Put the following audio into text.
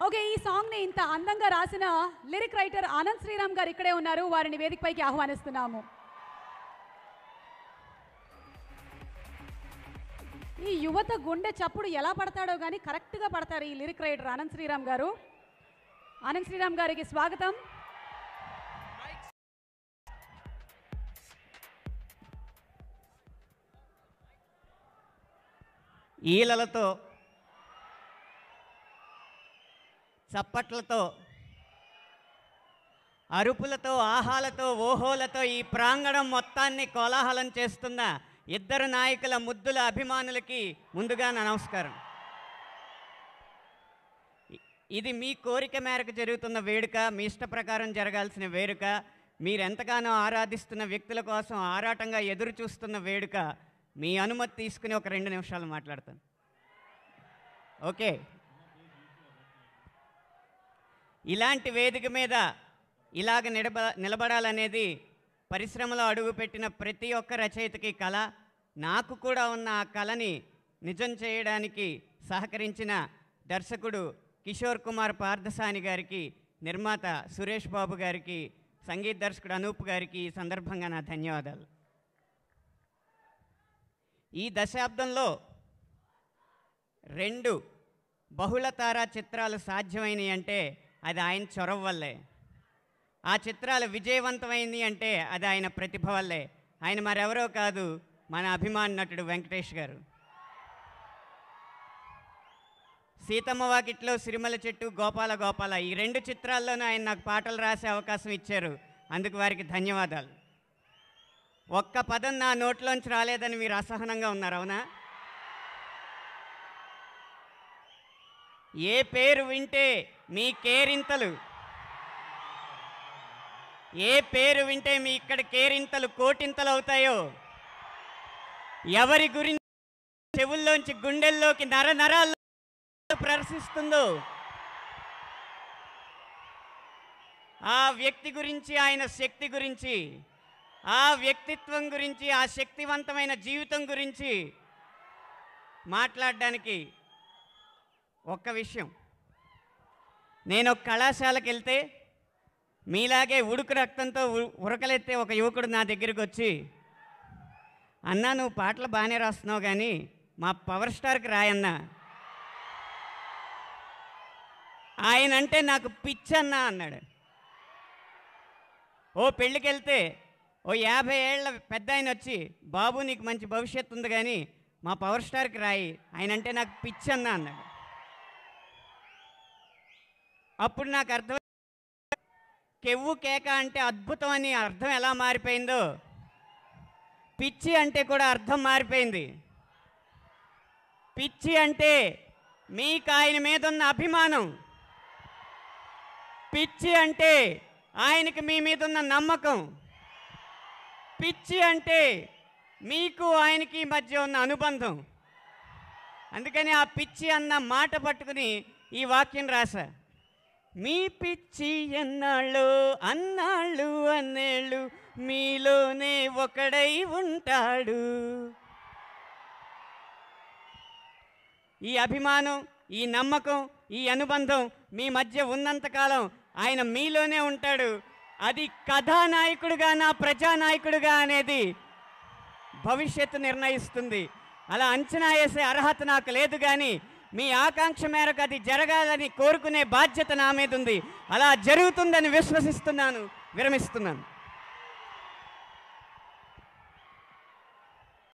Okay, ఈ సాంగ్ని ఇంత అందంగా రాసిన లిరిక్ రైటర్ ఆనంద్ శ్రీరామ్ గారు ఇక్కడే ఉన్నారు. వారిని వేదికపైకి ఆహ్వానిస్తున్నాము. ఈ యువత గుండె చప్పుడు ఎలా పడతాడో కానీ కరెక్ట్గా పడతారు ఈ లిరిక్ రైటర్ ఆనంద్ శ్రీరామ్ గారు. ఆనంద్ శ్రీరామ్ గారికి స్వాగతం. ఈలలతో, చప్పట్లతో, అరుపులతో, ఆహాలతో, ఓహోలతో ఈ ప్రాంగణం మొత్తాన్ని కోలాహలం చేస్తున్న ఇద్దరు నాయకుల ముద్దుల అభిమానులకి ముందుగా నా నమస్కారం. ఇది మీ కోరిక మేరకు జరుగుతున్న వేడుక, మీ ఇష్ట ప్రకారం జరగాల్సిన వేడుక, మీరెంతగానో ఆరాధిస్తున్న వ్యక్తుల కోసం ఆరాటంగా ఎదురు చూస్తున్న వేడుక. మీ అనుమతి తీసుకుని ఒక 2 నిమిషాలు మాట్లాడతాను. ఓకే, ఇలాంటి వేదిక మీద ఇలాగ నిలబడాలనేది పరిశ్రమలో అడుగుపెట్టిన ప్రతి ఒక్క రచయితకి కళ. నాకు కూడా ఉన్న ఆ కళని నిజం చేయడానికి సహకరించిన దర్శకుడు కిషోర్ కుమార్ పార్థసాని గారికి, నిర్మాత సురేష్ బాబు గారికి, సంగీత దర్శకుడు అనూప్ గారికి ఈ సందర్భంగా నా ధన్యవాదాలు. ఈ దశాబ్దంలో 2 బహుళతారా చిత్రాలు సాధ్యమైనవి అంటే అది ఆయన చొరవ వల్లే. ఆ చిత్రాలు విజయవంతమైంది అంటే అది ఆయన ప్రతిభ వల్లే. ఆయన మరెవరో కాదు, మన అభిమాన నటుడు వెంకటేష్ గారు. సీతమ్మ వాకిట్లో, సిరిమల చెట్టు, గోపాల గోపాల ఈ 2 చిత్రాల్లోనూ ఆయన నాకు పాటలు రాసే అవకాశం ఇచ్చారు. అందుకు వారికి ధన్యవాదాలు. ఒక్క పదం నా నోట్లోంచి రాలేదని మీరు అసహనంగా ఉన్నారు, అవునా? ఏ పేరు వింటే మీ కేరింతలు, ఏ పేరు వింటే మీ ఇక్కడ కేరింతలు కోటింతలు అవుతాయో, ఎవరి గురించి చెవుల్లోంచి గుండెల్లోకి నరాల్లో ప్రదర్శిస్తుందో ఆ వ్యక్తి గురించి, ఆయన శక్తి గురించి, ఆ వ్యక్తిత్వం గురించి, ఆ శక్తివంతమైన జీవితం గురించి మాట్లాడడానికి ఒక్క విషయం. నేను ఒక కళాశాలకు వెళ్తే మీలాగే ఉడుకు రక్తంతో ఉరకలెత్తే ఒక యువకుడు నా దగ్గరికి వచ్చి, అన్నా నువ్వు పాటలు బాగానే రాస్తున్నావు కానీ మా పవర్ స్టార్కి రాయన్నా, ఆయన అంటే నాకు పిచ్చన్నా అన్నాడు. ఓ పెళ్ళికి వెళ్తే ఓ 50 ఏళ్ల పెద్ద ఆయన వచ్చి, బాబు నీకు మంచి భవిష్యత్తు ఉంది కానీ మా పవర్ స్టార్కి రాయి, ఆయన అంటే నాకు పిచ్చన్నా అన్నాడు. అప్పుడు నాకు అర్థం, కెవ్వు కేక అంటే అద్భుతం అని అర్థం ఎలా మారిపోయిందో, పిచ్చి అంటే కూడా అర్థం మారిపోయింది. పిచ్చి అంటే మీకు ఆయన మీద ఉన్న అభిమానం, పిచ్చి అంటే ఆయనకి మీ మీద ఉన్న నమ్మకం, పిచ్చి అంటే మీకు ఆయనకి మధ్య ఉన్న అనుబంధం. అందుకని ఆ పిచ్చి అన్న మాట పట్టుకుని ఈ వాక్యం రాశా. మీ పిచ్చి ఎన్నాళ్ళు అన్నాళ్ళు అన్నేళ్ళు మీలోనే ఒకడై ఉంటాడు. ఈ అభిమానం, ఈ నమ్మకం, ఈ అనుబంధం మీ మధ్య ఉన్నంతకాలం ఆయన మీలోనే ఉంటాడు. అది కథానాయకుడుగా నా ప్రజానాయకుడుగా అనేది భవిష్యత్తు నిర్ణయిస్తుంది. అలా అంచనా వేసే అర్హత నాకు లేదు, కానీ మీ ఆకాంక్ష మేరకు అది జరగాలని కోరుకునే బాధ్యత నా మీద ఉంది. అలా జరుగుతుందని విశ్వసిస్తున్నాను. విరమిస్తున్నాను.